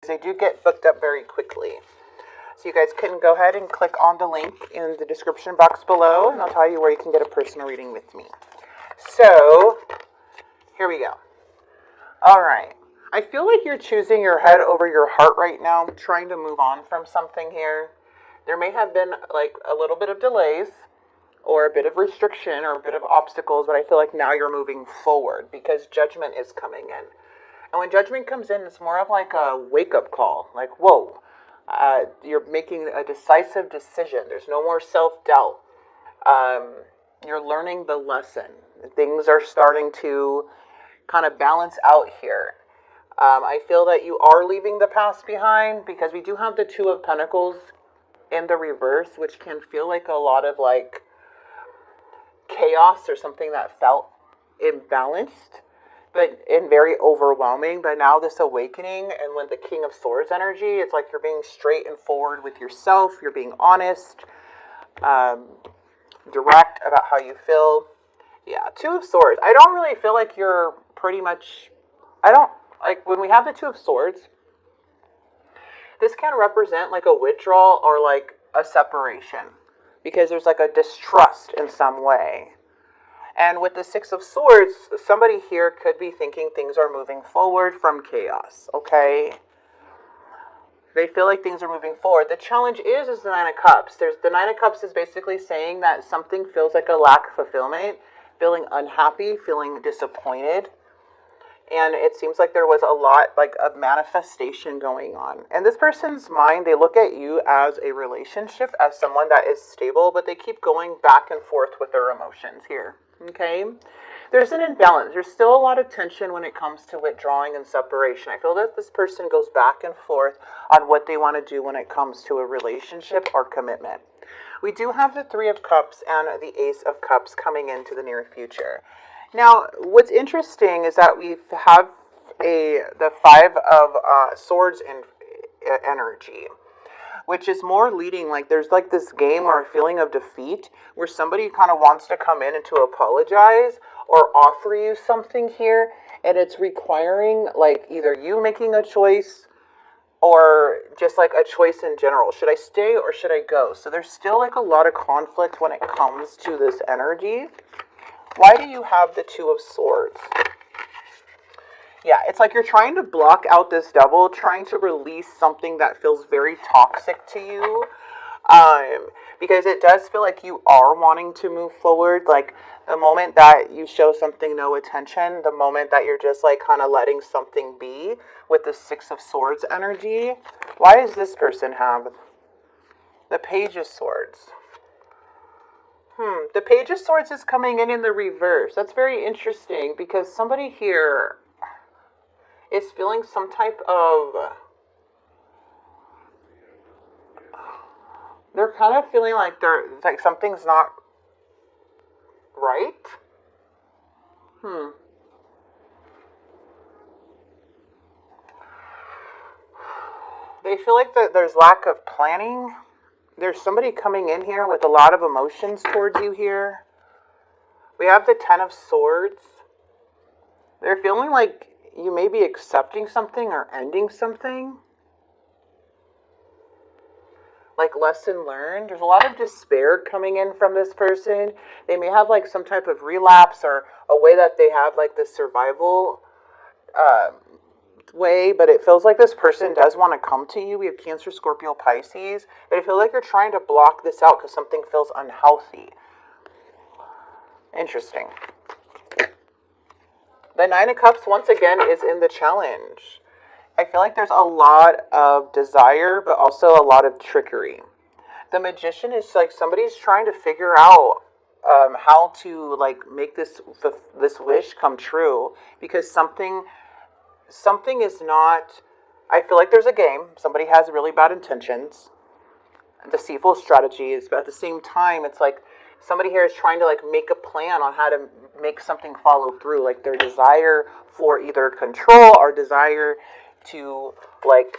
They do get booked up very quickly. So you guys can go ahead and click on the link in the description box below, and I'll tell you where you can get a personal reading with me. So, here we go. All right. I feel like you're choosing your head over your heart right now, trying to move on from something here. There may have been like a little bit of delays or a bit of restriction or a bit of obstacles, but I feel like now you're moving forward because judgment is coming in. And when judgment comes in, it's more of like a wake-up call. Like, whoa, you're making a decisive decision. There's no more self-doubt. You're learning the lesson. Things are starting to kind of balance out here. I feel that you are leaving the past behind because we do have the Two of Pentacles in the reverse, which can feel like a lot of like chaos or something that felt imbalanced, but and very overwhelming. But now this awakening, and when the King of Swords energy, it's like you're being straight and forward with yourself. You're being honest, direct about how you feel. Yeah, Two of Swords. I don't really feel like you're pretty much, I don't, like when we have the Two of Swords, this can represent like a withdrawal or like a separation because there's like a distrust in some way. And with the Six of Swords, somebody here could be thinking things are moving forward from chaos, okay? They feel like things are moving forward. The challenge is the Nine of Cups. The Nine of Cups is basically saying that something feels like a lack of fulfillment, feeling unhappy, feeling disappointed. And it seems like there was a lot like of manifestation going on. And this person's mind, they look at you as a relationship, as someone that is stable, but they keep going back and forth with their emotions here. Okay? There's an imbalance. There's still a lot of tension when it comes to withdrawing and separation. I feel that this person goes back and forth on what they want to do when it comes to a relationship or commitment. We do have the Three of Cups and the Ace of Cups coming into the near future. Now, what's interesting is that we have the Five of Swords in energy, which is more leading, like there's like this game or a feeling of defeat where somebody kind of wants to come in and to apologize or offer you something here, and it's requiring like either you making a choice or just like a choice in general. Should I stay or should I go? So there's still like a lot of conflict when it comes to this energy. Why do you have the Two of Swords? Yeah, it's like you're trying to block out this devil, trying to release something that feels very toxic to you. Because it does feel like you are wanting to move forward. Like the moment that you show something no attention, the moment that you're just like kind of letting something be with the Six of Swords energy. Why does this person have the Page of Swords? The Page of Swords is coming in the reverse. That's very interesting because somebody here is feeling some type of, they're kind of feeling like like something's not right. They feel like there's lack of planning. There's somebody coming in here with a lot of emotions towards you here. We have the Ten of Swords. They're feeling like you may be accepting something or ending something. Like lesson learned. There's a lot of despair coming in from this person. They may have like some type of relapse or a way that they have like the survival way, but it feels like this person does want to come to you. We have Cancer, Scorpio, Pisces, but I feel like you're trying to block this out because something feels unhealthy. Interesting. The Nine of Cups, once again, is in the challenge. I feel like there's a lot of desire, but also a lot of trickery. The Magician is like somebody's trying to figure out how to like make this wish come true because something is not, I feel like there's a game. Somebody has really bad intentions, deceitful strategies, but at the same time, it's like somebody here is trying to like make a plan on how to make something follow through. Like their desire for either control or desire to like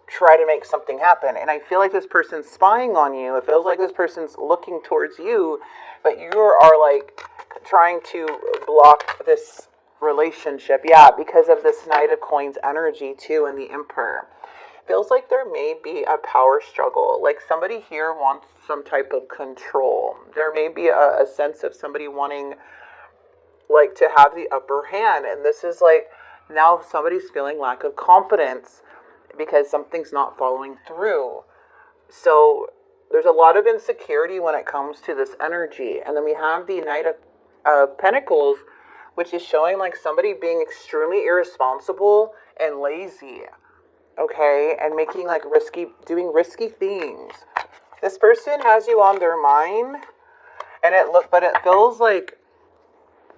try to make something happen. And I feel like this person's spying on you. It feels like this person's looking towards you, but you are like trying to block this relationship. Yeah, because of this Knight of Coins energy too, and the Emperor. Feels like there may be a power struggle. Like somebody here wants some type of control. There may be a sense of somebody wanting like to have the upper hand. And this is like now somebody's feeling lack of confidence because something's not following through. So there's a lot of insecurity when it comes to this energy. And then we have the Knight of Pentacles, which is showing like somebody being extremely irresponsible and lazy. Okay, and making like doing risky things. This person has you on their mind, and but it feels like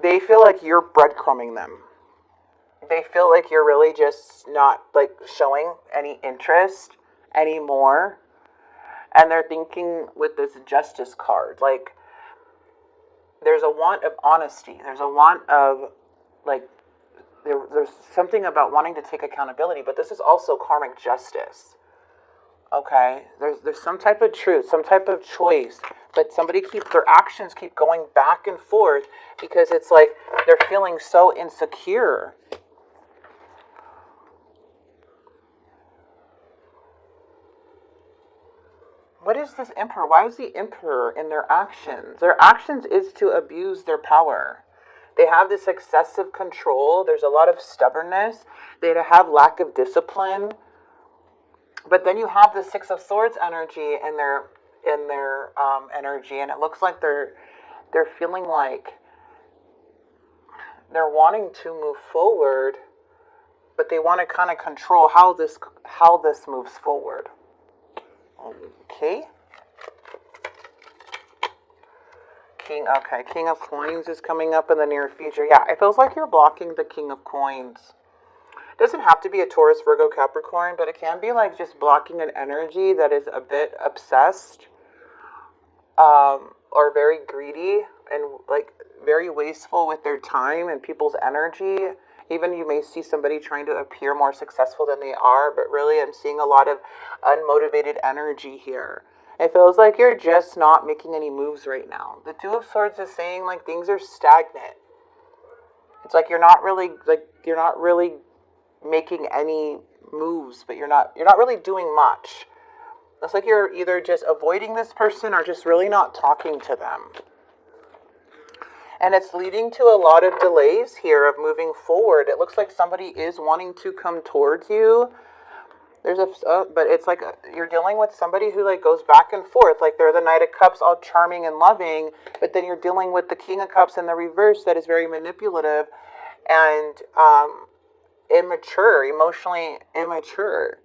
they feel like you're breadcrumbing them. They feel like you're really just not like showing any interest anymore, and they're thinking with this Justice card, like there's a want of honesty. There's a want of like. There's something about wanting to take accountability, but this is also karmic justice. Okay, there's some type of truth, some type of choice, but their actions keep going back and forth because it's like they're feeling so insecure. What is this Emperor? Why is the Emperor in their actions? Their actions is to abuse their power. They have this excessive control. There's a lot of stubbornness. They have lack of discipline. But then you have the Six of Swords energy in their energy, and it looks like they're feeling like they're wanting to move forward, but they want to kind of control how this moves forward. Okay. King of Coins is coming up in the near future. Yeah, it feels like you're blocking the King of Coins. It doesn't have to be a Taurus, Virgo, Capricorn, but it can be like just blocking an energy that is a bit obsessed, or very greedy and like very wasteful with their time and people's energy. Even you may see somebody trying to appear more successful than they are, but really I'm seeing a lot of unmotivated energy here. It feels like you're just not making any moves right now. The Two of Swords is saying like things are stagnant. It's like you're not really making any moves, but you're not really doing much. It's like you're either just avoiding this person or just really not talking to them. And it's leading to a lot of delays here of moving forward. It looks like somebody is wanting to come towards you. But it's like you're dealing with somebody who like goes back and forth. Like they're the Knight of Cups, all charming and loving, but then you're dealing with the King of Cups in the reverse that is very manipulative and immature, emotionally immature.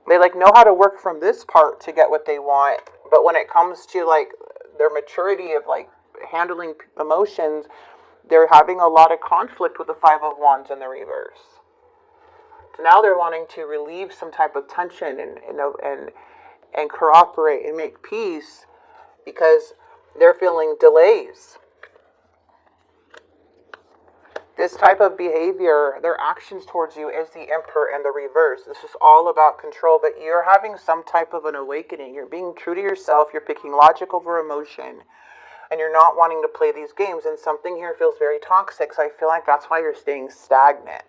They like know how to work from this part to get what they want, but when it comes to like their maturity of like handling emotions, they're having a lot of conflict with the Five of Wands in the reverse. So now they're wanting to relieve some type of tension and cooperate and make peace because they're feeling delays. This type of behavior, their actions towards you is the Emperor and the reverse. This is all about control, but you're having some type of an awakening. You're being true to yourself. You're picking logic over emotion. And you're not wanting to play these games. And something here feels very toxic. So I feel like that's why you're staying stagnant.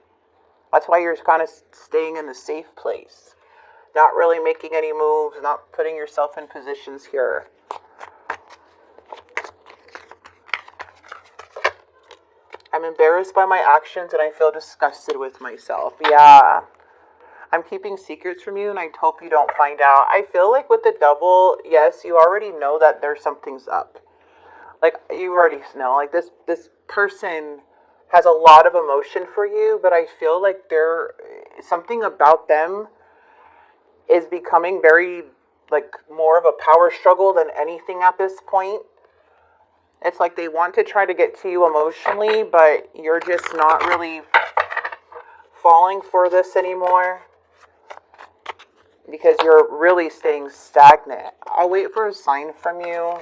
That's why you're kind of staying in the safe place. Not really making any moves. Not putting yourself in positions here. I'm embarrassed by my actions and I feel disgusted with myself. Yeah. I'm keeping secrets from you and I hope you don't find out. I feel like with the Devil, yes, you already know that there's something's up. Like, you already know. Like, this person has a lot of emotion for you, but I feel like something about them is becoming very, like, more of a power struggle than anything at this point. It's like they want to try to get to you emotionally, but you're just not really falling for this anymore because you're really staying stagnant. I'll wait for a sign from you.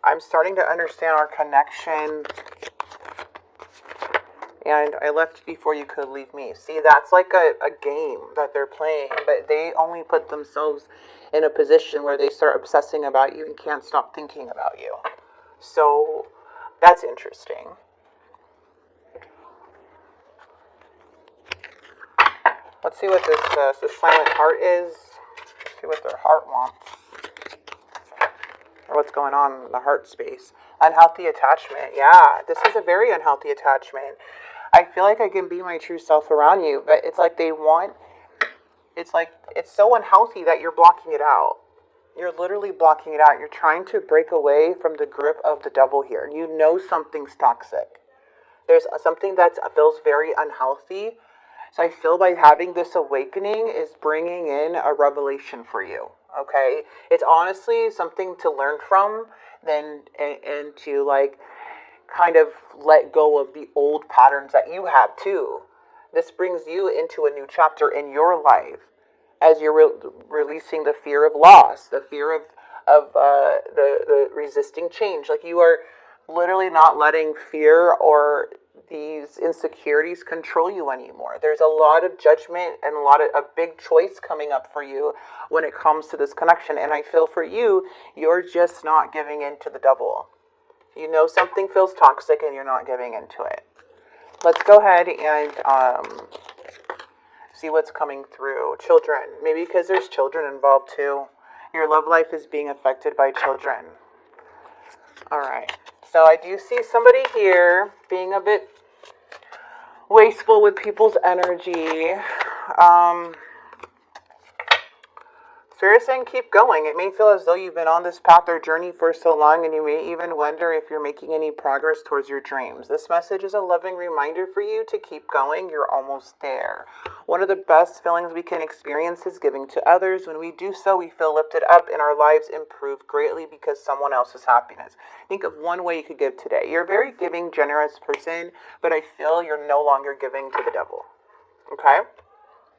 I'm starting to understand our connection. And I left before you could leave me. See, that's like a game that they're playing, but they only put themselves in a position where they start obsessing about you and can't stop thinking about you. So that's interesting. Let's see what this silent heart is. Let's see what their heart wants. Or what's going on in the heart space. Unhealthy attachment. Yeah, this is a very unhealthy attachment. I feel like I can be my true self around you, but it's like it's so unhealthy that you're blocking it out. You're literally blocking it out. You're trying to break away from the grip of the devil here. You know something's toxic. There's something that feels very unhealthy. So I feel by having this awakening is bringing in a revelation for you. Okay? It's honestly something to learn from and to like kind of let go of the old patterns that you have too. This brings you into a new chapter in your life as you're releasing the fear of loss, the fear of the resisting change. Like you are literally not letting fear or these insecurities control you anymore. There's a lot of judgment and a big choice coming up for you when it comes to this connection. And I feel for you, you're just not giving in to the devil. You know something feels toxic and you're not giving into it. Let's go ahead and see what's coming through. Children. Maybe because there's children involved too. Your love life is being affected by children. Alright. So I do see somebody here being a bit wasteful with people's energy. Spirit saying keep going. It may feel as though you've been on this path or journey for so long and you may even wonder if you're making any progress towards your dreams. This message is a loving reminder for you to keep going. You're almost there. One of the best feelings we can experience is giving to others. When we do so, we feel lifted up and our lives improve greatly because someone else's happiness. Think of one way you could give today. You're a very giving, generous person, but I feel you're no longer giving to the devil. Okay?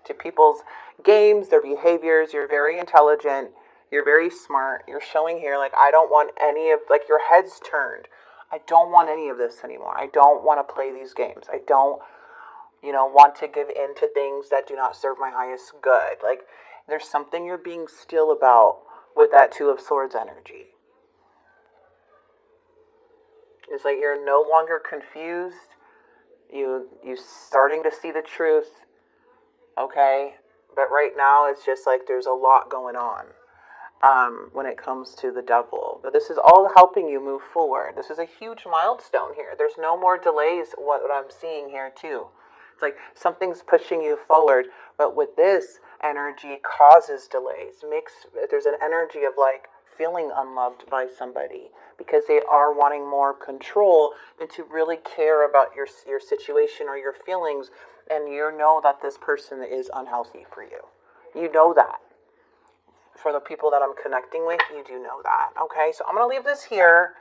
To people's games, their behaviors. You're very intelligent. You're very smart. You're showing here like I don't want any of, like your head's turned. I don't want any of this anymore. I don't want to play these games. I don't, want to give in to things that do not serve my highest good. Like there's something you're being still about with that Two of Swords energy. It's like you're no longer confused. You starting to see the truth. Okay, but right now it's just like there's a lot going on when it comes to the devil. But this is all helping you move forward. This is a huge milestone here. There's no more delays, what I'm seeing here too. It's like something's pushing you forward, but with this energy causes delays. There's an energy of like feeling unloved by somebody because they are wanting more control than to really care about your situation or your feelings. And you know that this person is unhealthy for you. You know that. For the people that I'm connecting with, you do know that. Okay, so I'm going to leave this here.